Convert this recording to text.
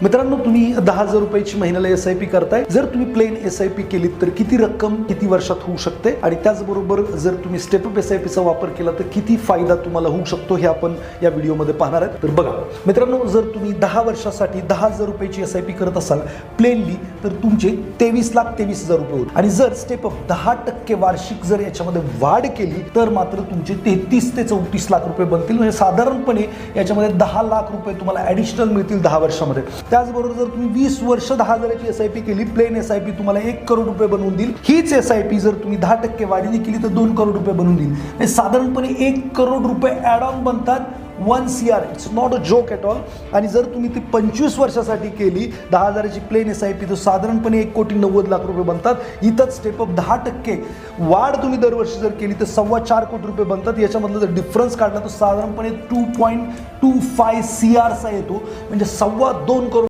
मित्रांनो, तुम्ही 10,000 रुपयाची महिन्याला SIP करताय. जर तुम्ही प्लेन SIP केलीत तर किती रक्कम किती वर्षात होऊ शकते आणि त्याचबरोबर जर तुम्ही स्टेप अप SIP चा वापर केला तर किती फायदा तुम्हाला होऊ शकतो हे आपण या व्हिडिओमध्ये पाहणार आहोत. तर बघा मित्रांनो, जर तुम्ही 10 वर्षासाठी 10,000 रुपयाची SIP करत असाल प्लेनली तर तुमचे 23,23,000 रुपये होतील. आणि जर स्टेप अप 10% वार्षिक जर याच्यामध्ये वाढ केली तर मात्र तुमचे 33 ते 34 लाख रुपये बनतील. म्हणजे साधारणपणे याच्यामध्ये 10 लाख रुपये तुम्हाला ऍडिशनल मिळतील 10 वर्षामध्ये. त्याचबरोबर जर तुम्ही 20 वर्ष 10,000ची SIP केली प्लेन SIP तुम्हाला 1 करोड रुपये बनवून देईल. हीच SIP जर तुम्ही 10% वाढीने केली तर 2 करोड रुपये बनवून देईल. म्हणजे साधारणपणे 1 करोड रुपये ऍड ऑन बनतात. 1 CR. It's not a joke at all. आणि जर तुम्ही ती 25 वर्षासाठी केली 10,000ची प्लेन SIP तर साधारणपणे 1,90,00,000 रुपये बनतात. इथंच स्टेप अप 10% वाढ तुम्ही दरवर्षी जर केली तर 4.25 कोटी रुपये बनतात. याच्यामधलं जर डिफरन्स काढला तर साधारणपणे 2.25 CR चा येतो. म्हणजे 2.25 करोड